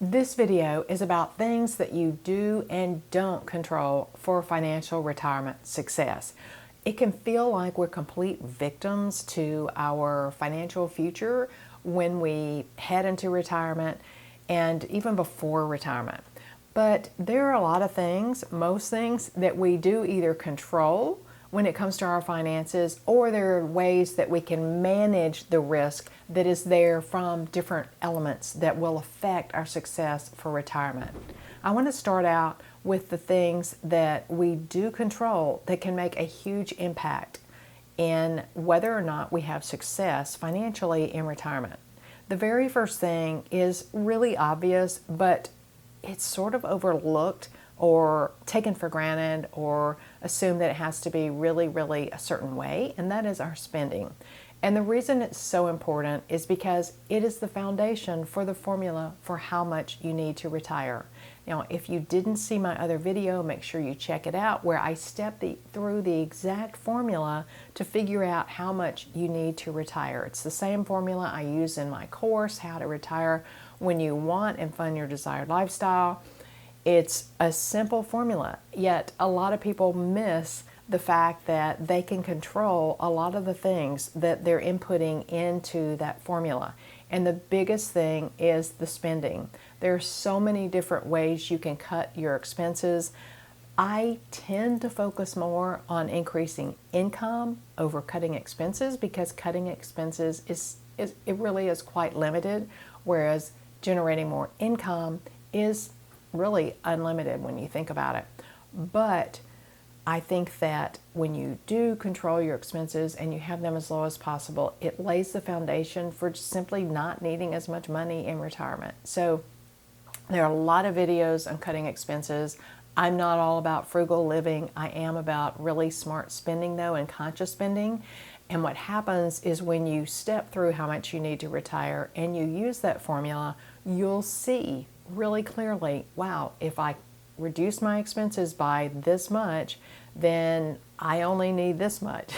This video is about things that you do and don't control for financial retirement success. It can feel like we're complete victims to our financial future when we head into retirement and even before retirement. But there are a lot of things, most things, that we do either control when it comes to our finances, or there are ways that we can manage the risk that is there from different elements that will affect our success for retirement. I want to start out with the things that we do control that can make a huge impact in whether or not we have success financially in retirement. The very first thing is really obvious, but it's sort of overlooked or taken for granted or assumed that it has to be really a certain way, and that is our spending. And the reason it's so important is because it is the foundation for the formula for how much you need to retire. Now, if you didn't see my other video, make sure you check it out where I step through the exact formula to figure out how much you need to retire. It's the same formula I use in my course, How to Retire When You Want and Fund Your Desired Lifestyle. It's a simple formula, yet a lot of people miss the fact that they can control a lot of the things that they're inputting into that formula. And the biggest thing is the spending. There are so many different ways you can cut your expenses. I tend to focus more on increasing income over cutting expenses because cutting expenses it really is quite limited, whereas generating more income is really unlimited when you think about it. But I think that when you do control your expenses and you have them as low as possible, it lays the foundation for simply not needing as much money in retirement. So there are a lot of videos on cutting expenses. I'm not all about frugal living. I am about really smart spending though, and conscious spending. And what happens is when you step through how much you need to retire and you use that formula, you'll see really clearly, wow, if I reduce my expenses by this much, then I only need this much,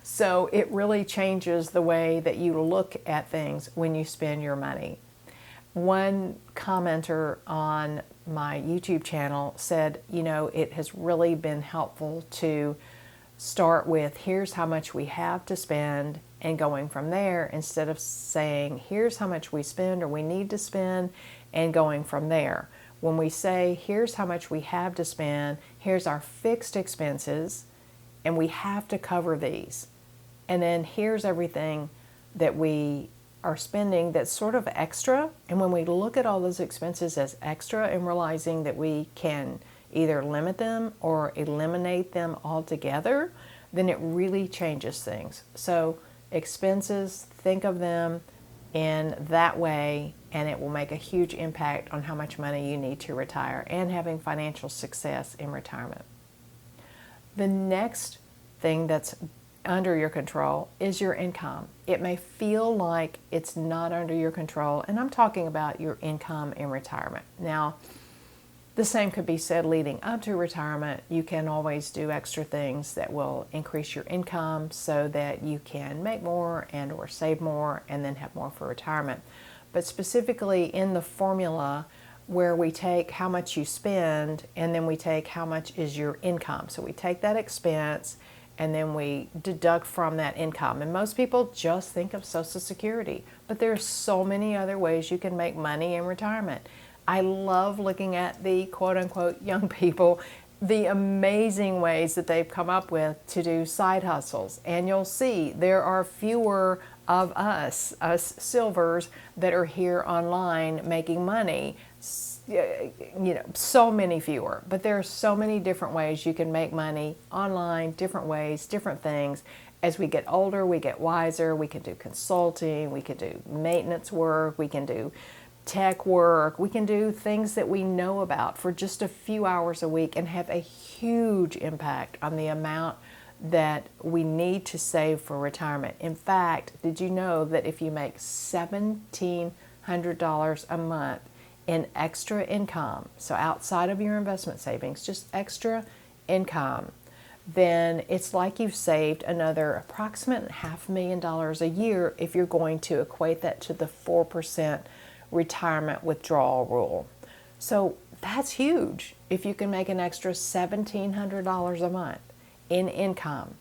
So it really changes the way that you look at things when you spend your money. One commenter on my YouTube channel said, it has really been helpful to start with, here's how much we have to spend, and going from there, instead of saying, here's how much we spend or we need to spend, and going from there. When we say, here's how much we have to spend, here's our fixed expenses, and we have to cover these. And then here's everything that we are spending that's sort of extra. And when we look at all those expenses as extra and realizing that we can either limit them or eliminate them altogether, then it really changes things. So expenses, think of them in that way, and it will make a huge impact on how much money you need to retire and having financial success in retirement. The next thing that's under your control is your income. It may feel like it's not under your control, and I'm talking about your income in retirement. Now, the same could be said leading up to retirement. You can always do extra things that will increase your income so that you can make more and or save more and then have more for retirement. But specifically in the formula where we take how much you spend and then we take how much is your income. So we take that expense and then we deduct from that income. And most people just think of Social Security, but there are so many other ways you can make money in retirement. I love looking at the quote-unquote young people, the amazing ways that they've come up with to do side hustles. And you'll see there are fewer of us silvers, that are here online making money. So many fewer. But there are so many different ways you can make money online, different ways, different things. As we get older, we get wiser. We can do consulting, we can do maintenance work, we can do tech work, we can do things that we know about for just a few hours a week and have a huge impact on the amount that we need to save for retirement. In fact, did you know that if you make $1,700 a month in extra income, so outside of your investment savings, just extra income, then it's like you've saved another approximate $500,000 a year if you're going to equate that to the 4% retirement withdrawal rule. So that's huge. If you can make an extra $1,700 a month in income,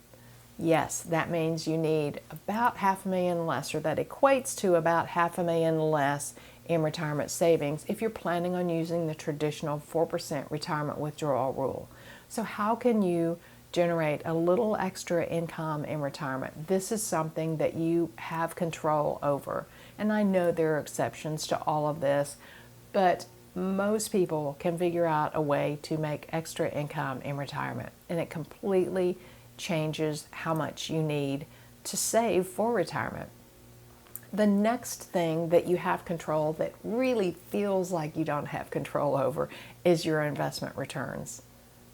yes, that means you need about $500,000 less, or that equates to about $500,000 less in retirement savings if you're planning on using the traditional 4% retirement withdrawal rule. So how can you generate a little extra income in retirement? This is something that you have control over. And I know there are exceptions to all of this, but most people can figure out a way to make extra income in retirement, and it completely changes how much you need to save for retirement. The next thing that you have control that really feels like you don't have control over is your investment returns.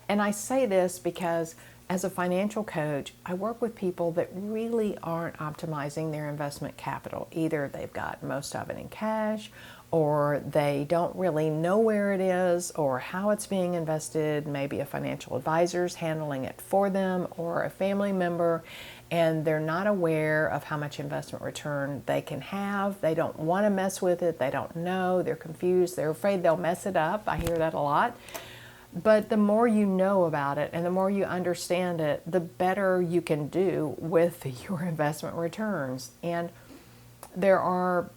And I say this because as a financial coach, I work with people that really aren't optimizing their investment capital. Either they've got most of it in cash, or they don't really know where it is or how it's being invested. Maybe a financial advisor's handling it for them, or a family member, and they're not aware of how much investment return they can have. They don't want to mess with it. They don't know. They're confused. They're afraid they'll mess it up. I hear that a lot. But the more you know about it and the more you understand it, the better you can do with your investment returns. And there's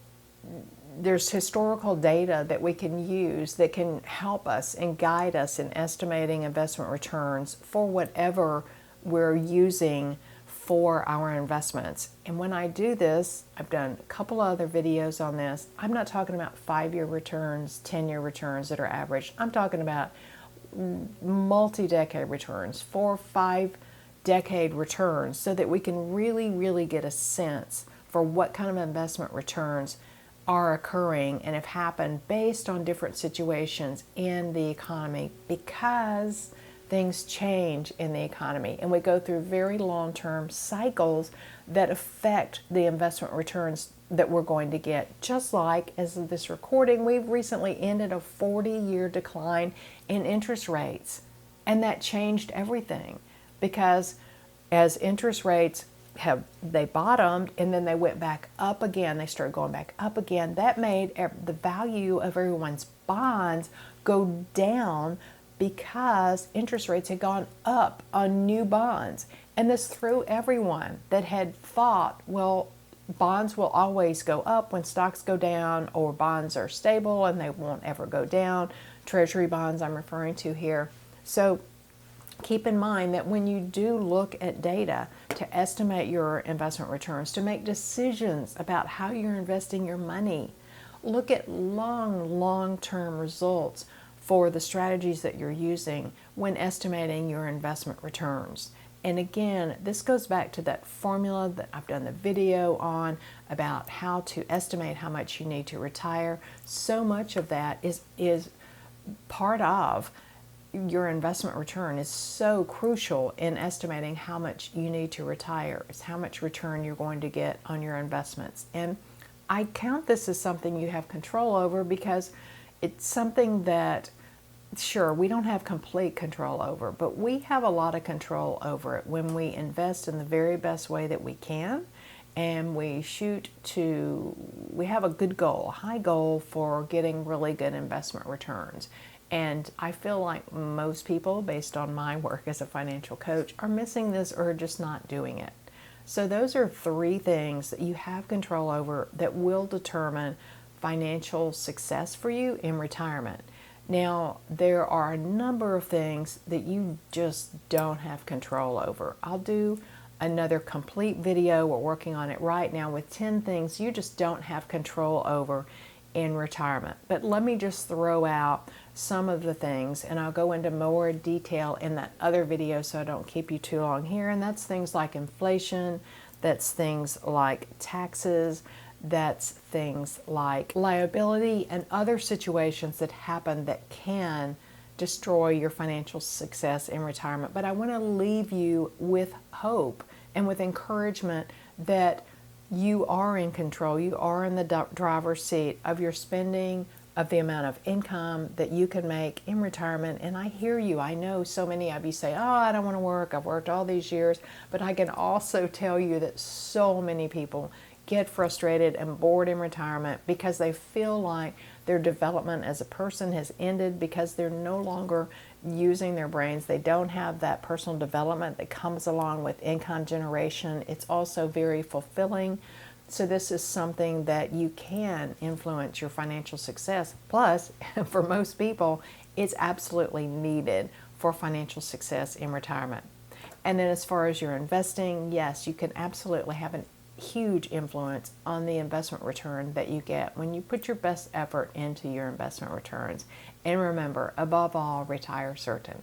historical data that we can use that can help us and guide us in estimating investment returns for whatever we're using for our investments. And when I do this, I've done a couple other videos on this. I'm not talking about 5-year returns, 10-year returns that are average. I'm talking about multi-decade returns, 4-5-decade returns, so that we can really get a sense for what kind of investment returns are occurring and have happened based on different situations in the economy, because things change in the economy and we go through very long-term cycles that affect the investment returns that we're going to get. Just like as of this recording, we've recently ended a 40-year decline in interest rates, and that changed everything, because as interest rates they bottomed and then they went back up again, they started going back up again, that made the value of everyone's bonds go down, because interest rates had gone up on new bonds. And this threw everyone that had thought, well, bonds will always go up when stocks go down, or bonds are stable and they won't ever go down. Treasury bonds I'm referring to here. So keep in mind that when you do look at data to estimate your investment returns, to make decisions about how you're investing your money, look at long-term results for the strategies that you're using when estimating your investment returns. And again, this goes back to that formula that I've done the video on about how to estimate how much you need to retire. So much of that is part of your investment return, is so crucial in estimating how much you need to retire. It's how much return you're going to get on your investments. And I count this as something you have control over, because it's something that, sure, we don't have complete control over, but we have a lot of control over it when we invest in the very best way that we can, and we have a good goal, a high goal for getting really good investment returns. And I feel like most people, based on my work as a financial coach, are missing this or just not doing it. So those are 3 things that you have control over that will determine financial success for you in retirement. Now, there are a number of things that you just don't have control over. I'll do another complete video. We're working on it right now with 10 things you just don't have control over in retirement. But let me just throw out some of the things, and I'll go into more detail in that other video so I don't keep you too long here. And that's things like inflation, that's things like taxes, that's things like liability and other situations that happen that can destroy your financial success in retirement. But I want to leave you with hope and with encouragement that you are in control. You are in the driver's seat of your spending, of the amount of income that you can make in retirement. And I hear you. I know so many of you say, oh, I don't want to work. I've worked all these years. But I can also tell you that so many people get frustrated and bored in retirement because they feel like their development as a person has ended because they're no longer using their brains. They don't have that personal development that comes along with income generation. It's also very fulfilling. So this is something that you can influence your financial success. Plus, for most people, it's absolutely needed for financial success in retirement. And then as far as your investing, yes, you can absolutely have a huge influence on the investment return that you get when you put your best effort into your investment returns. And remember, above all, retire certain.